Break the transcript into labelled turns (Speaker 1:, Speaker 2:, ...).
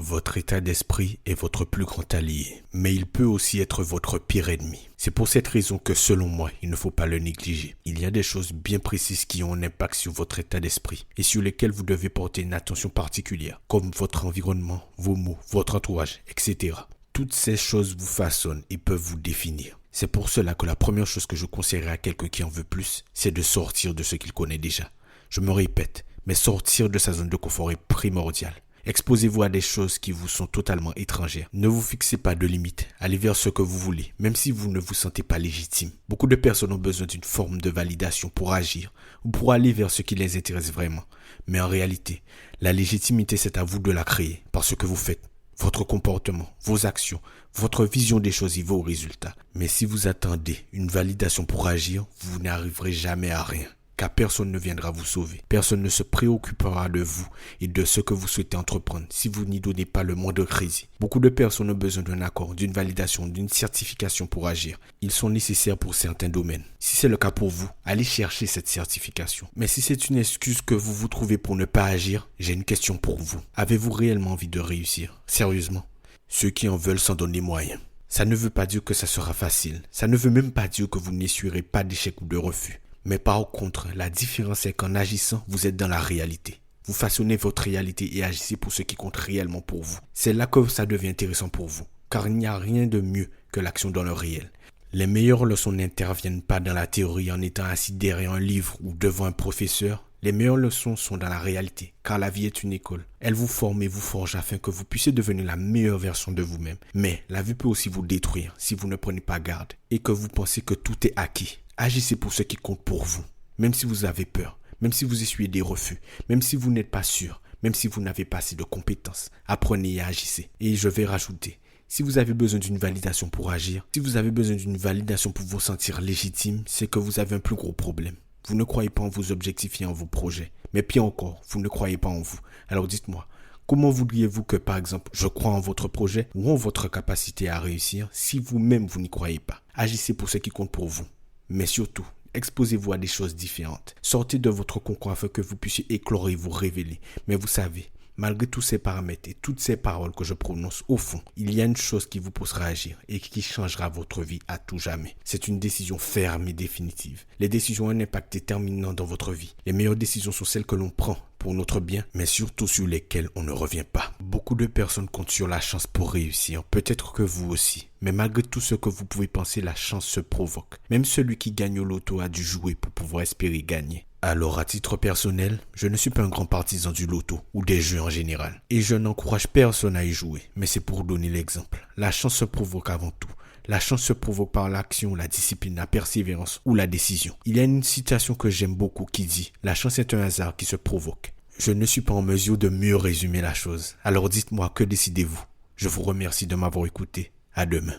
Speaker 1: Votre état d'esprit est votre plus grand allié, mais il peut aussi être votre pire ennemi. C'est pour cette raison que, selon moi, il ne faut pas le négliger. Il y a des choses bien précises qui ont un impact sur votre état d'esprit et sur lesquelles vous devez porter une attention particulière, comme votre environnement, vos mots, votre entourage, etc. Toutes ces choses vous façonnent et peuvent vous définir. C'est pour cela que la première chose que je conseillerais à quelqu'un qui en veut plus, c'est de sortir de ce qu'il connaît déjà. Je me répète, mais sortir de sa zone de confort est primordial. Exposez-vous à des choses qui vous sont totalement étrangères. Ne vous fixez pas de limites. Allez vers ce que vous voulez, même si vous ne vous sentez pas légitime. Beaucoup de personnes ont besoin d'une forme de validation pour agir ou pour aller vers ce qui les intéresse vraiment. Mais en réalité, la légitimité, c'est à vous de la créer par ce que vous faites. Votre comportement, vos actions, votre vision des choses et vos résultats. Mais si vous attendez une validation pour agir, vous n'arriverez jamais à rien. Car personne ne viendra vous sauver. Personne ne se préoccupera de vous et de ce que vous souhaitez entreprendre si vous n'y donnez pas le moindre crédit. Beaucoup de personnes ont besoin d'un accord, d'une validation, d'une certification pour agir. Ils sont nécessaires pour certains domaines. Si c'est le cas pour vous, allez chercher cette certification. Mais si c'est une excuse que vous vous trouvez pour ne pas agir, j'ai une question pour vous. Avez-vous réellement envie de réussir? Sérieusement? Ceux qui en veulent s'en donnent les moyens. Ça ne veut pas dire que ça sera facile. Ça ne veut même pas dire que vous n'essuierez pas d'échecs ou de refus. Mais par contre, la différence est qu'en agissant, vous êtes dans la réalité. Vous façonnez votre réalité et agissez pour ce qui compte réellement pour vous. C'est là que ça devient intéressant pour vous, car il n'y a rien de mieux que l'action dans le réel. Les meilleures leçons n'interviennent pas dans la théorie en étant assis derrière un livre ou devant un professeur. Les meilleures leçons sont dans la réalité, car la vie est une école. Elle vous forme et vous forge afin que vous puissiez devenir la meilleure version de vous-même. Mais la vie peut aussi vous détruire si vous ne prenez pas garde et que vous pensez que tout est acquis. Agissez pour ce qui compte pour vous, même si vous avez peur, même si vous essuyez des refus, même si vous n'êtes pas sûr, même si vous n'avez pas assez de compétences. Apprenez et agissez. Et je vais rajouter, si vous avez besoin d'une validation pour agir, si vous avez besoin d'une validation pour vous sentir légitime, c'est que vous avez un plus gros problème. Vous ne croyez pas en vos objectifs et en vos projets. Mais pire encore, vous ne croyez pas en vous. Alors dites-moi, comment voudriez-vous que, par exemple, je crois en votre projet ou en votre capacité à réussir si vous-même vous n'y croyez pas? Agissez pour ce qui compte pour vous. Mais surtout, exposez-vous à des choses différentes. Sortez de votre cocon afin que vous puissiez éclore et vous révéler. Mais vous savez, malgré tous ces paramètres et toutes ces paroles que je prononce, au fond, il y a une chose qui vous poussera à agir et qui changera votre vie à tout jamais. C'est une décision ferme et définitive. Les décisions ont un impact déterminant dans votre vie. Les meilleures décisions sont celles que l'on prend pour notre bien, mais surtout sur lesquelles on ne revient pas. Beaucoup de personnes comptent sur la chance pour réussir, peut-être que vous aussi. Mais malgré tout ce que vous pouvez penser, la chance se provoque. Même celui qui gagne au loto a dû jouer pour pouvoir espérer gagner. Alors, à titre personnel, je ne suis pas un grand partisan du loto ou des jeux en général. Et je n'encourage personne à y jouer, mais c'est pour donner l'exemple. La chance se provoque avant tout. La chance se provoque par l'action, la discipline, la persévérance ou la décision. Il y a une citation que j'aime beaucoup qui dit « La chance est un hasard qui se provoque ». Je ne suis pas en mesure de mieux résumer la chose. Alors dites-moi, que décidez-vous? Je vous remercie de m'avoir écouté. À demain.